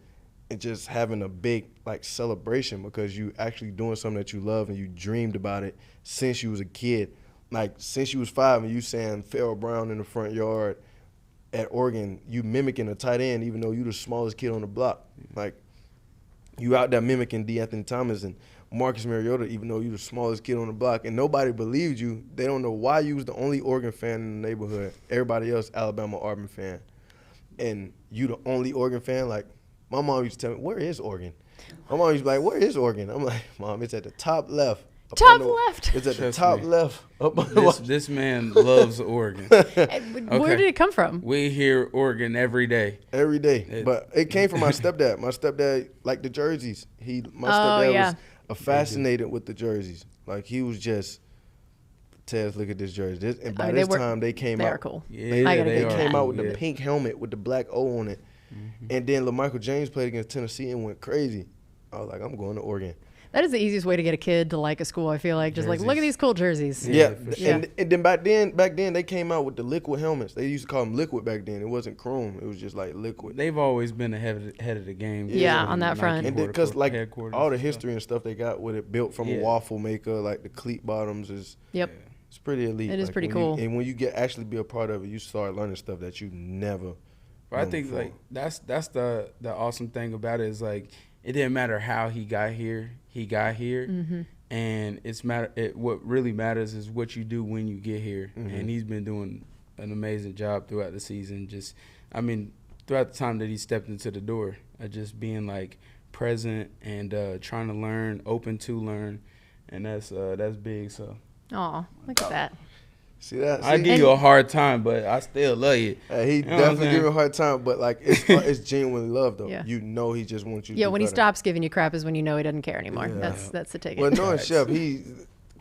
and just having a big, like, celebration because you actually doing something that you love and you dreamed about it since you was a kid. Like, since you was 5 and you saying Farrell Brown in the front yard at Oregon, you mimicking a tight end even though you the smallest kid on the block. Like, you out there mimicking D. Anthony Thomas and Marcus Mariota even though you the smallest kid on the block. And nobody believed you. They don't know why you was the only Oregon fan in the neighborhood. Everybody else, Alabama, Auburn fan. And you the only Oregon fan. Like, my mom used to tell me, where is Oregon? My mom used to be like, where is Oregon? I'm like, Mom, it's at the top left. Top left. It's at the top left. This man loves Oregon. Where did it come from? We hear Oregon every day. Every day. But it came from my stepdad. My stepdad liked the jerseys. My stepdad was fascinated with the jerseys. Like, he was just, Tez, look at this jersey. And by this time, they came out. They are cool. Yeah, they came out with the pink helmet with the black O on it. Mm-hmm. And then LaMichael James played against Tennessee and went crazy. I was like, I'm going to Oregon. That is the easiest way to get a kid to like a school, I feel like. Just jerseys. Like, look at these cool jerseys. Yeah. Sure. And then back then they came out with the liquid helmets. They used to call them liquid back then. It wasn't chrome. It was just like liquid. They've always been ahead of the game. Yeah, on that front. And because like all the history and stuff they got with it built from a waffle maker, like the cleat bottoms is it's pretty elite. It is pretty cool. And when you get actually be a part of it, you start learning stuff that you never. But I think before. Like that's the awesome thing about it is like it didn't matter how he got here. He got here, and what really matters is what you do when you get here. And he's been doing an amazing job throughout the season. Just, I mean, throughout the time that he stepped into the door, just being like present and trying to learn, open to learn, and that's big. So, oh, look at that. See that? I give you a hard time, but I still love you. He definitely give you a hard time, but like it's genuinely love though. Yeah. You know he just wants you. Yeah, to when better. He stops giving you crap is when you know he doesn't care anymore. Yeah. That's the ticket. Well, knowing Shep, he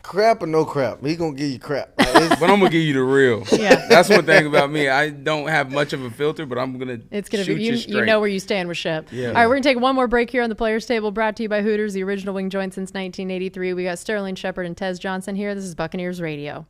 crap or no crap, he gonna give you crap. Like, but I'm gonna give you the real. Yeah, that's one thing about me. I don't have much of a filter, but I'm gonna. It's gonna shoot be you straight. You know where you stand with Shep. Yeah. All right, we're gonna take one more break here on the Players Table, brought to you by Hooters, the original wing joint since 1983. We got Sterling Shepard and Tez Johnson here. This is Buccaneers Radio.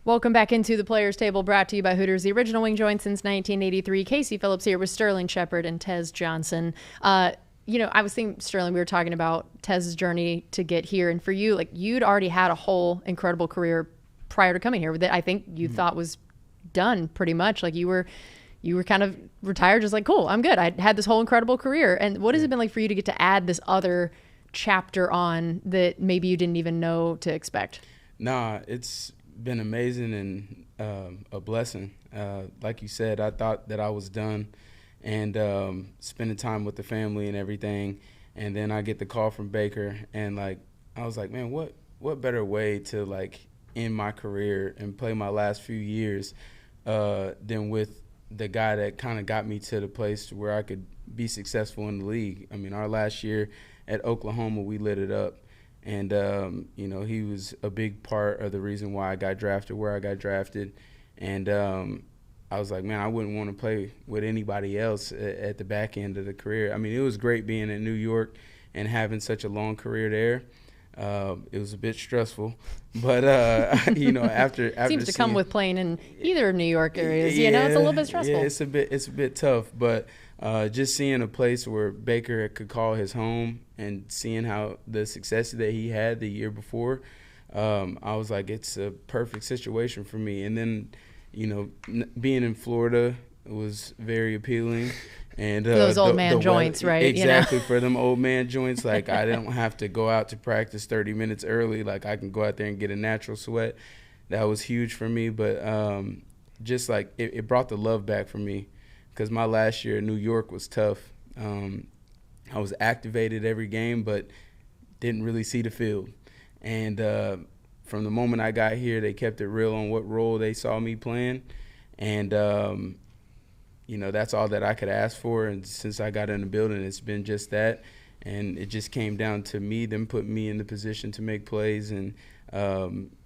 Welcome back into the Players Table, brought to you by Hooters, the original wing joint since 1983. Casey Phillips here with Sterling Shepard and Tez Johnson. I was thinking, Sterling, we were talking about Tez's journey to get here. And for you, like, you'd already had a whole incredible career prior to coming here that I think you thought was done pretty much. Like, you were kind of retired, just like, cool, I'm good. I had this whole incredible career. And what has it been like for you to get to add this other chapter on that maybe you didn't even know to expect? Nah, it's been amazing and a blessing. Like you said, I thought that I was done and spending time with the family and everything, and then I get the call from Baker, and like I was like, man, what better way to like end my career and play my last few years than with the guy that kind of got me to the place where I could be successful in the league. I mean, our last year at Oklahoma, we lit it up. And, you know, he was a big part of the reason why I got drafted where I got drafted. And I was like, man, I wouldn't want to play with anybody else at the back end of the career. I mean, it was great being in New York and having such a long career there. It was a bit stressful, but you know, after seems to come with playing in either New York areas. You know, it's a little bit stressful. Yeah, it's a bit tough, but just seeing a place where Baker could call his home and seeing how the success that he had the year before, I was like, it's a perfect situation for me. And then, you know, being in Florida was very appealing. And those old man joints, right? Exactly, you know? For them old man joints. Like, I don't have to go out to practice 30 minutes early. Like, I can go out there and get a natural sweat. That was huge for me. But just like it brought the love back for me, because my last year in New York was tough. I was activated every game, but didn't really see the field. And from the moment I got here, they kept it real on what role they saw me playing. And you know, that's all that I could ask for. And since I got in the building, it's been just that. And it just came down to me, them putting me in the position to make plays, and,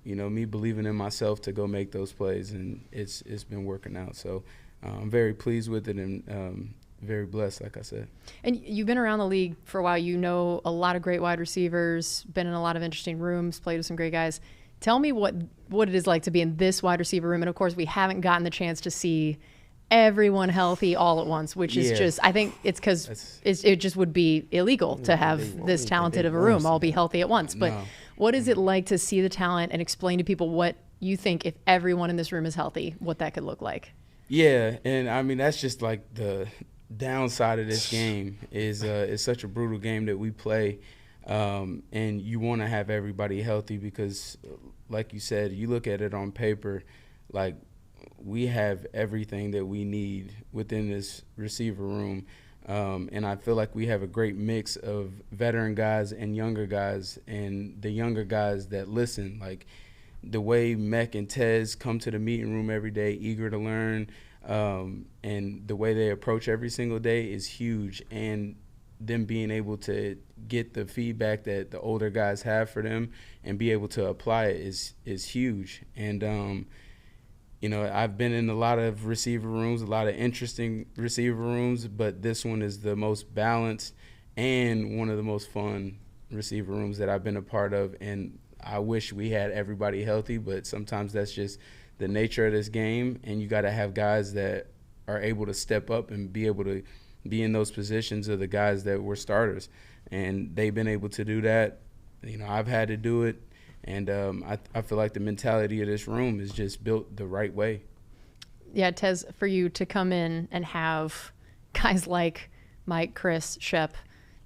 you know, me believing in myself to go make those plays. And it's been working out. So I'm very pleased with it and very blessed, like I said. And you've been around the league for a while. You know a lot of great wide receivers, been in a lot of interesting rooms, played with some great guys. Tell me what it is like to be in this wide receiver room. And, of course, we haven't gotten the chance to see everyone healthy all at once, which is just, I think it's because it just would be illegal to have this talented of a room all be healthy at once. But what is it like to see the talent and explain to people what you think, if everyone in this room is healthy, what that could look like? Yeah, and I mean, that's just like the downside of this game is it's such a brutal game that we play, and you want to have everybody healthy because, like you said, you look at it on paper, like, we have everything that we need within this receiver room. And I feel like we have a great mix of veteran guys and younger guys, and the younger guys that listen. Like, the way Mech and Tez come to the meeting room every day, eager to learn, and the way they approach every single day is huge. And them being able to get the feedback that the older guys have for them and be able to apply it is huge. And you know, I've been in a lot of receiver rooms, a lot of interesting receiver rooms, but this one is the most balanced and one of the most fun receiver rooms that I've been a part of. And I wish we had everybody healthy, but sometimes that's just the nature of this game, and you got to have guys that are able to step up and be able to be in those positions of the guys that were starters. And they've been able to do that. You know, I've had to do it. And I feel like the mentality of this room is just built the right way. Yeah, Tez, for you to come in and have guys like Mike, Chris, Shep,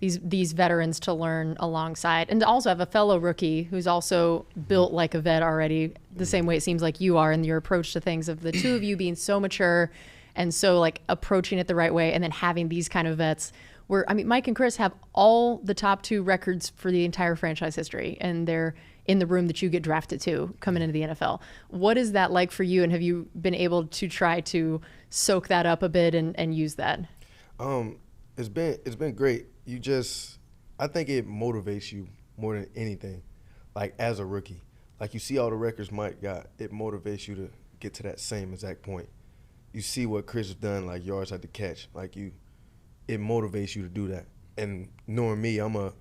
these veterans to learn alongside, and to also have a fellow rookie who's also built like a vet already, the same way it seems like you are in your approach to things, of the two of you being so mature and so like approaching it the right way, and then having these kind of vets where, I mean, Mike and Chris have all the top 2 records for the entire franchise history, and they're in the room that you get drafted to coming into the NFL. What is that like for you, and have you been able to try to soak that up a bit and use that? It's been great. I think it motivates you more than anything, like as a rookie. Like, you see all the records Mike got, it motivates you to get to that same exact point. You see what Chris has done, like yards at the catch, it motivates you to do that. And knowing me, I'm a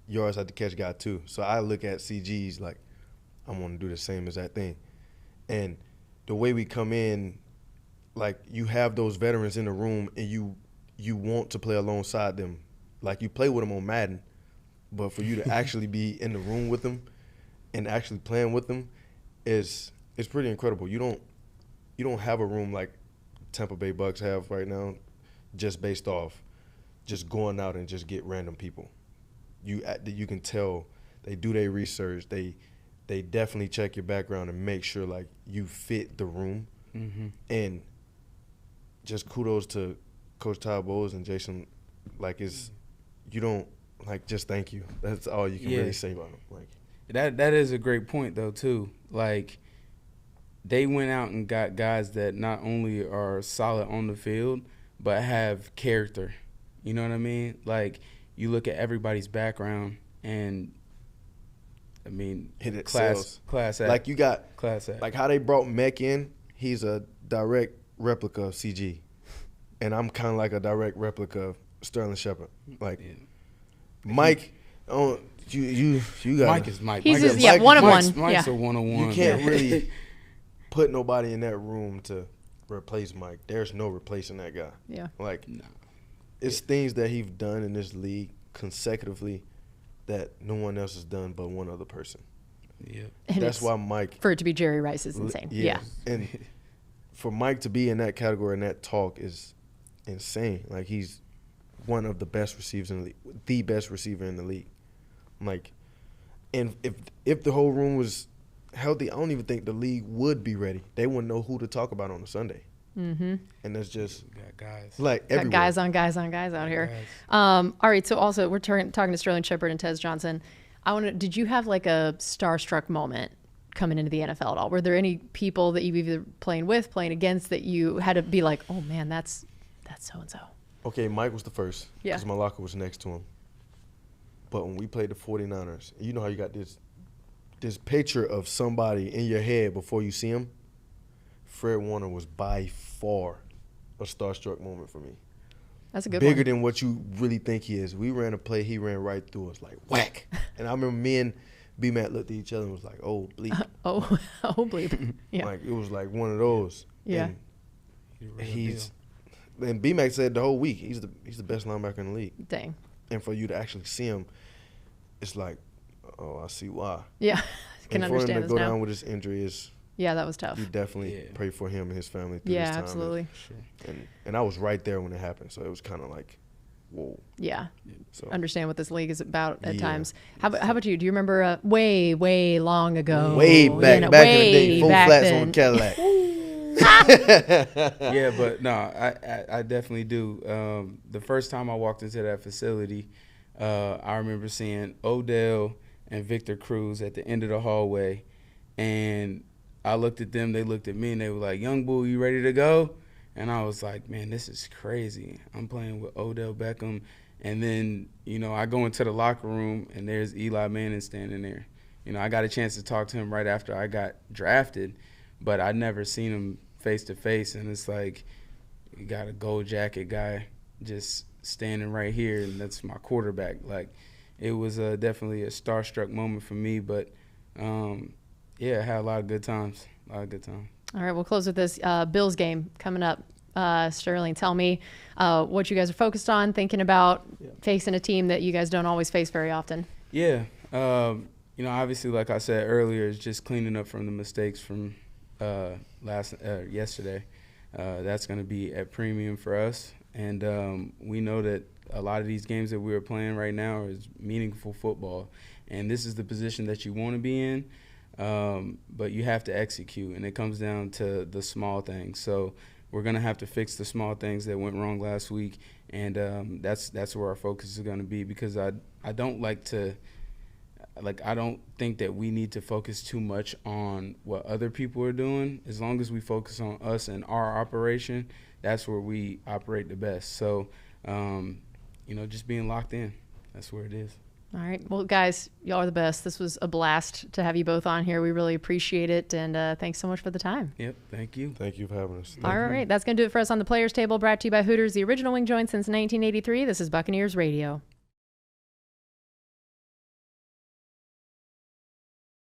yards at the catch guy too. So I look at CGs like I want to do the same as that thing. And the way we come in, like, you have those veterans in the room and you want to play alongside them. Like, you play with them on Madden, but for you to actually be in the room with them and actually playing with them is pretty incredible. You don't have a room like Tampa Bay Bucs have right now, just based off just going out and just get random people. You can tell they do their research. They definitely check your background and make sure, like, you fit the room. Mm-hmm. And just kudos to Coach Todd Bowles and Jason. Like, just thank you. That's all you can really say about them. Like, that is a great point though too. Like, they went out and got guys that not only are solid on the field, but have character. You know what I mean? Like, you look at everybody's background, and I mean, class act. Like, you got class act. Like how they brought Mech in. He's a direct replica of CG, and I'm kind of like a direct replica of Sterling Shepard. Like Mike, you got Mike is Mike. He's Mike just, yeah, one of one. Mike's Yeah. a one-on-one. You can't really put nobody in that room to replace Mike. There's no replacing that guy. Yeah. Like, it's things that he's done in this league consecutively that no one else has done but one other person. Yeah. And that's why Mike. For it to be Jerry Rice is insane. Yeah. And for Mike to be in that category and that talk is insane. Like, he's one of the best receivers in the league, the best receiver in the league. Like, and if the whole room was healthy, I don't even think the league would be ready. They wouldn't know who to talk about on a Sunday. Mm-hmm. And there's just got guys like everywhere. Got guys on guys out here. All right. So also we're talking to Sterling Shepard and Tez Johnson. Did you have like a starstruck moment coming into the NFL at all? Were there any people that you either playing with, playing against, that you had to be like, oh man, that's so and so? Okay, Mike was the first Yeah. because my locker was next to him. But when we played the 49ers, you know how you got this picture of somebody in your head before you see him? Fred Warner was by far a starstruck moment for me. That's a good Bigger one. than what you really think he is. We ran a play, he ran right through us like whack. And I remember me and B-Matt looked at each other and was like, oh, bleep. Oh, bleep. Yeah. Like, it was like one of those. Yeah. And and B-Mac said the whole week, he's the best linebacker in the league. Dang. And for you to actually see him, it's like, oh, I see why. Yeah. Can and for him understand to this go now. down with his injury is, Yeah, that was tough. you definitely pray for him and his family through Yeah, this time. absolutely. And I was right there when it happened, so it was kind of like, whoa. Yeah. So Understand what this league is about at Yeah. times. How about you? Do you remember way long ago? way back in the day, full flats on the Cadillac. Yeah, but no, I definitely do. The first time I walked into that facility, I remember seeing Odell and Victor Cruz at the end of the hallway, and I looked at them, they looked at me, and they were like, "Young Bull, you ready to go?" And I was like, man, this is crazy. I'm playing with Odell Beckham, and then, I go into the locker room, and there's Eli Manning standing there. I got a chance to talk to him right after I got drafted, but I'd never seen him face to face, and it's like, you got a gold jacket guy just standing right here, and that's my quarterback. Like, it was definitely a starstruck moment for me, but I had a lot of good times. All right, we'll close with this Bills game coming up. Sterling, tell me what you guys are focused on, thinking about facing a team that you guys don't always face very often. Yeah, obviously, like I said earlier, it's just cleaning up from the mistakes from yesterday. That's going to be at premium for us, and we know that a lot of these games that we're playing right now is meaningful football, and this is the position that you want to be in, but you have to execute, and it comes down to the small things. So we're going to have to fix the small things that went wrong last week, and that's where our focus is going to be, because I don't like to – I don't think that we need to focus too much on what other people are doing. As long as we focus on us and our operation, that's where we operate the best. So, just being locked in, that's where it is. All right. Well, guys, y'all are the best. This was a blast to have you both on here. We really appreciate it, and thanks so much for the time. Yep, thank you. Thank you for having us. All right. That's going to do it for us on the Players Table, brought to you by Hooters, the original wing joint since 1983. This is Buccaneers Radio.